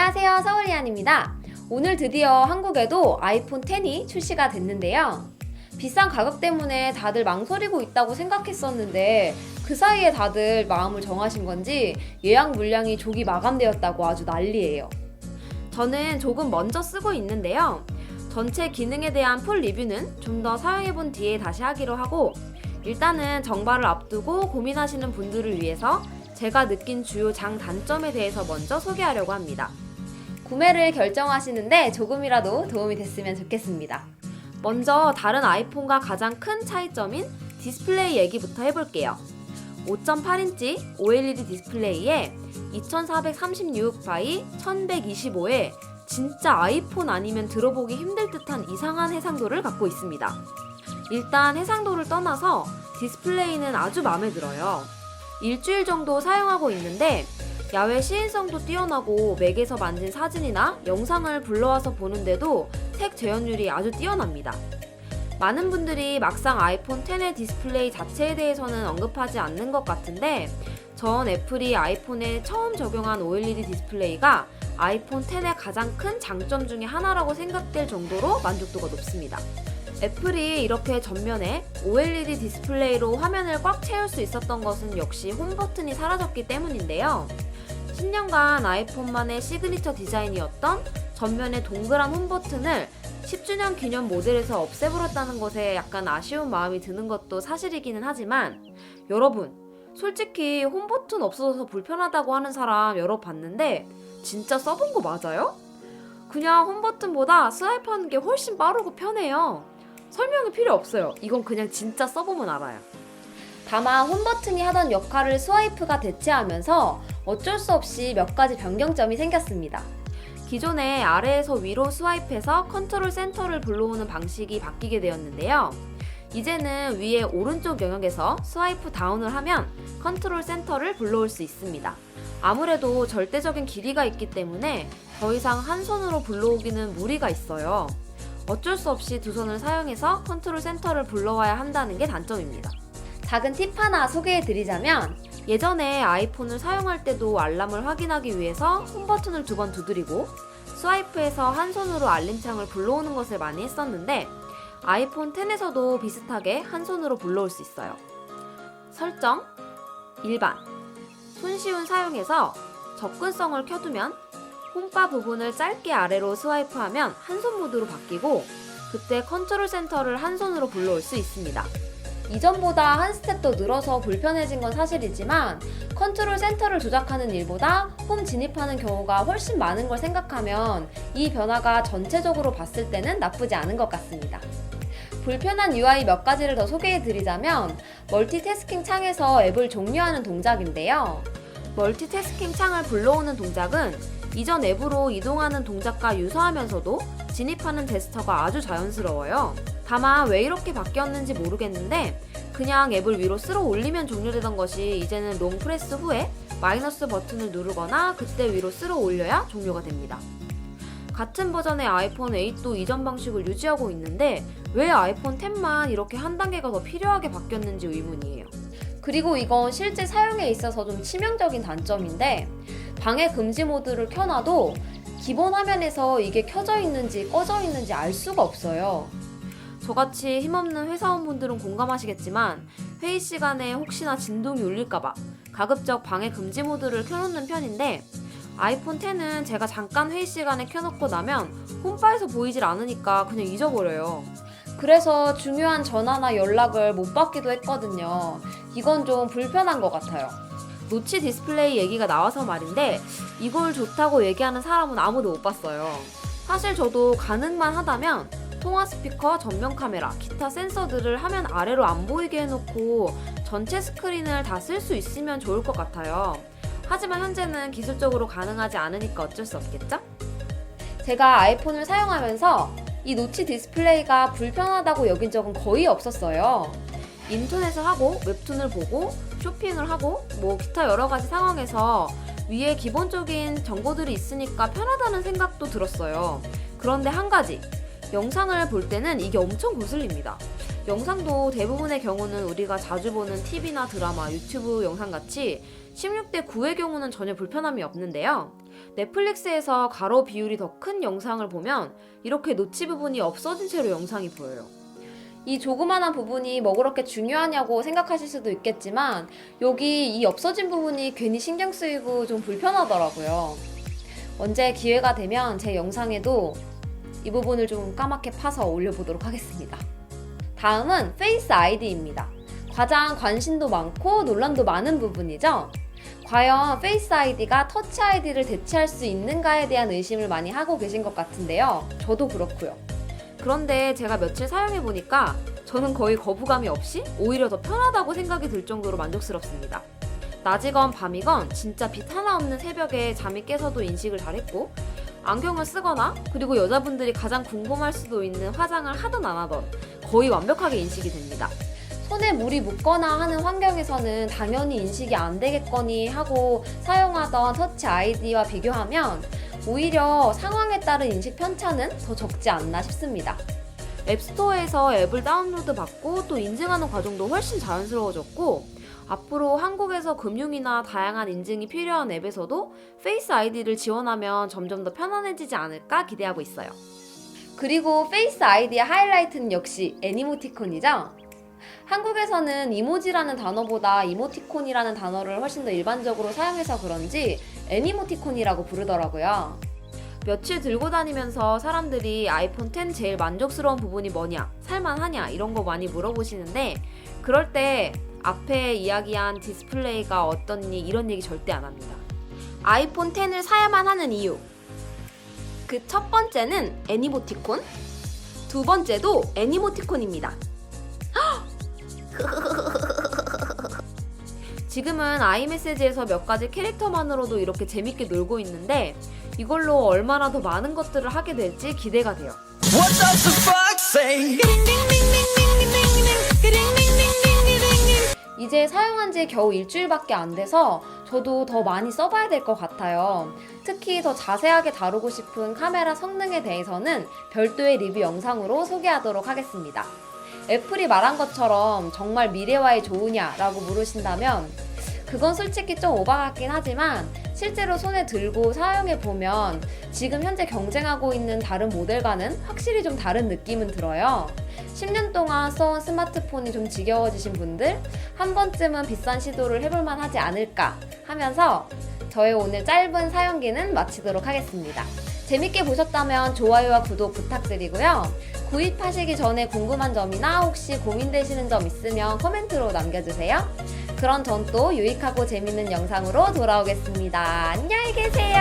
안녕하세요, 서울리안입니다. 오늘 드디어 한국에도 아이폰 X이 출시가 됐는데요. 비싼 가격 때문에 다들 망설이고 있다고 생각했었는데 그 사이에 다들 마음을 정하신 건지 예약 물량이 조기 마감되었다고 아주 난리예요. 저는 조금 먼저 쓰고 있는데요. 전체 기능에 대한 풀 리뷰는 좀 더 사용해본 뒤에 다시 하기로 하고, 일단은 정발을 앞두고 고민하시는 분들을 위해서 제가 느낀 주요 장단점에 대해서 먼저 소개하려고 합니다. 구매를 결정하시는데 조금이라도 도움이 됐으면 좋겠습니다. 먼저 다른 아이폰과 가장 큰 차이점인 디스플레이 얘기부터 해볼게요. 5.8인치 OLED 디스플레이에 2436x 1125에 진짜 아이폰 아니면 들어보기 힘들 듯한 이상한 해상도를 갖고 있습니다. 일단 해상도를 떠나서 디스플레이는 아주 마음에 들어요. 일주일 정도 사용하고 있는데 야외 시인성도 뛰어나고 맥에서 만진 사진이나 영상을 불러와서 보는데도 색 재현율이 아주 뛰어납니다. 많은 분들이 막상 아이폰 X의 디스플레이 자체에 대해서는 언급하지 않는 것 같은데, 전 애플이 아이폰에 처음 적용한 OLED 디스플레이가 아이폰 X의 가장 큰 장점 중에 하나라고 생각될 정도로 만족도가 높습니다. 애플이 이렇게 전면에 OLED 디스플레이로 화면을 꽉 채울 수 있었던 것은 역시 홈 버튼이 사라졌기 때문인데요. 10년간 아이폰만의 시그니처 디자인이었던 전면의 동그란 홈 버튼을 10주년 기념 모델에서 없애버렸다는 것에 약간 아쉬운 마음이 드는 것도 사실이기는 하지만, 여러분, 솔직히 홈 버튼 없어져서 불편하다고 하는 사람 여러 봤는데 진짜 써본 거 맞아요? 그냥 홈 버튼보다 스와이프하는 게 훨씬 빠르고 편해요. 설명이 필요 없어요. 이건 그냥 진짜 써보면 알아요. 다만 홈 버튼이 하던 역할을 스와이프가 대체하면서 어쩔 수 없이 몇 가지 변경점이 생겼습니다. 기존에 아래에서 위로 스와이프해서 컨트롤 센터를 불러오는 방식이 바뀌게 되었는데요. 이제는 위에 오른쪽 영역에서 스와이프 다운을 하면 컨트롤 센터를 불러올 수 있습니다. 아무래도 절대적인 길이가 있기 때문에 더 이상 한 손으로 불러오기는 무리가 있어요. 어쩔 수 없이 두 손을 사용해서 컨트롤 센터를 불러와야 한다는 게 단점입니다. 작은 팁 하나 소개해드리자면, 예전에 아이폰을 사용할 때도 알람을 확인하기 위해서 홈 버튼을 2번 두드리고 스와이프해서 한 손으로 알림창을 불러오는 것을 많이 했었는데, 아이폰 X에서도 비슷하게 한 손으로 불러올 수 있어요. 설정, 일반, 손쉬운 사용에서 접근성을 켜두면 홈바 부분을 짧게 아래로 스와이프하면 한 손 모드로 바뀌고, 그때 컨트롤 센터를 한 손으로 불러올 수 있습니다. 이전보다 한 스텝 더 늘어서 불편해진 건 사실이지만 컨트롤 센터를 조작하는 일보다 홈 진입하는 경우가 훨씬 많은 걸 생각하면 이 변화가 전체적으로 봤을 때는 나쁘지 않은 것 같습니다. 불편한 UI 몇 가지를 더 소개해드리자면, 멀티태스킹 창에서 앱을 종료하는 동작인데요. 멀티태스킹 창을 불러오는 동작은 이전 앱으로 이동하는 동작과 유사하면서도 진입하는 제스처가 아주 자연스러워요. 다만 왜 이렇게 바뀌었는지 모르겠는데 그냥 앱을 위로 쓸어 올리면 종료되던 것이 이제는 롱 프레스 후에 마이너스 버튼을 누르거나 그때 위로 쓸어 올려야 종료가 됩니다. 같은 버전의 아이폰 8도 이전 방식을 유지하고 있는데 왜 아이폰 X만 이렇게 한 단계가 더 필요하게 바뀌었는지 의문이에요. 그리고 이건 실제 사용에 있어서 좀 치명적인 단점인데, 방해 금지 모드를 켜놔도 기본 화면에서 이게 켜져 있는지 꺼져 있는지 알 수가 없어요. 저같이 힘없는 회사원분들은 공감하시겠지만 회의 시간에 혹시나 진동이 울릴까봐 가급적 방해 금지 모드를 켜놓는 편인데, 아이폰 X는 제가 잠깐 회의 시간에 켜놓고 나면 홈바에서 보이질 않으니까 그냥 잊어버려요. 그래서 중요한 전화나 연락을 못 받기도 했거든요. 이건 좀 불편한 것 같아요. 노치 디스플레이 얘기가 나와서 말인데, 이걸 좋다고 얘기하는 사람은 아무도 못 봤어요. 사실 저도 가능만 하다면 통화 스피커, 전면 카메라, 기타 센서들을 화면 아래로 안 보이게 해놓고 전체 스크린을 다 쓸 수 있으면 좋을 것 같아요. 하지만 현재는 기술적으로 가능하지 않으니까 어쩔 수 없겠죠? 제가 아이폰을 사용하면서 이 노치 디스플레이가 불편하다고 여긴 적은 거의 없었어요. 인터넷을 하고 웹툰을 보고 쇼핑을 하고 기타 여러 가지 상황에서 위에 기본적인 정보들이 있으니까 편하다는 생각도 들었어요. 그런데 한 가지, 영상을 볼 때는 이게 엄청 거슬립니다. 영상도 대부분의 경우는 우리가 자주 보는 TV나 드라마, 유튜브 영상 같이 16대 9의 경우는 전혀 불편함이 없는데요. 넷플릭스에서 가로 비율이 더 큰 영상을 보면 이렇게 노치 부분이 없어진 채로 영상이 보여요. 이 조그만한 부분이 뭐 그렇게 중요하냐고 생각하실 수도 있겠지만 여기 이 없어진 부분이 괜히 신경 쓰이고 좀 불편하더라고요. 언제 기회가 되면 제 영상에도 이 부분을 좀 까맣게 파서 올려보도록 하겠습니다. 다음은 페이스 아이디입니다. 가장 관심도 많고 논란도 많은 부분이죠. 과연 페이스 아이디가 터치 아이디를 대체할 수 있는가에 대한 의심을 많이 하고 계신 것 같은데요. 저도 그렇고요. 그런데 제가 며칠 사용해보니까 저는 거의 거부감이 없이 오히려 더 편하다고 생각이 들 정도로 만족스럽습니다. 낮이건 밤이건 진짜 빛 하나 없는 새벽에 잠이 깨서도 인식을 잘했고, 안경을 쓰거나 그리고 여자분들이 가장 궁금할 수도 있는 화장을 하든 안 하든 거의 완벽하게 인식이 됩니다. 손에 물이 묻거나 하는 환경에서는 당연히 인식이 안 되겠거니 하고 사용하던 터치 아이디와 비교하면 오히려 상황에 따른 인식 편차는 더 적지 않나 싶습니다. 앱스토어에서 앱을 다운로드 받고 또 인증하는 과정도 훨씬 자연스러워졌고, 앞으로 한국에서 금융이나 다양한 인증이 필요한 앱에서도 페이스 아이디를 지원하면 점점 더 편안해지지 않을까 기대하고 있어요. 그리고 페이스 아이디의 하이라이트는 역시 애니모티콘이죠. 한국에서는 이모지라는 단어보다 이모티콘이라는 단어를 훨씬 더 일반적으로 사용해서 그런지 애니모티콘이라고 부르더라고요. 며칠 들고 다니면서 사람들이 아이폰 X 제일 만족스러운 부분이 뭐냐, 살만하냐 이런 거 많이 물어보시는데, 그럴 때 앞에 이야기한 디스플레이가 어떻니 이런 얘기 절대 안 합니다. 아이폰 X을 사야만 하는 이유. 그 첫 번째는 애니모티콘, 두 번째도 애니모티콘입니다. 지금은 아이메시지에서 몇 가지 캐릭터만으로도 이렇게 재밌게 놀고 있는데 이걸로 얼마나 더 많은 것들을 하게 될지 기대가 돼요. What does the fox say? 이제 사용한 지 겨우 일주일밖에 안 돼서 저도 더 많이 써봐야 될 것 같아요. 특히 더 자세하게 다루고 싶은 카메라 성능에 대해서는 별도의 리뷰 영상으로 소개하도록 하겠습니다. 애플이 말한 것처럼 정말 미래와의 좋으냐라고 물으신다면 그건 솔직히 좀 오바 같긴 하지만 실제로 손에 들고 사용해보면 지금 현재 경쟁하고 있는 다른 모델과는 확실히 좀 다른 느낌은 들어요. 10년 동안 써온 스마트폰이 좀 지겨워지신 분들 한 번쯤은 비싼 시도를 해볼만 하지 않을까 하면서 저의 오늘 짧은 사용기는 마치도록 하겠습니다. 재밌게 보셨다면 좋아요와 구독 부탁드리고요. 구입하시기 전에 궁금한 점이나 혹시 고민되시는 점 있으면 코멘트로 남겨주세요. 그럼 전 또 유익하고 재밌는 영상으로 돌아오겠습니다. 안녕히 계세요.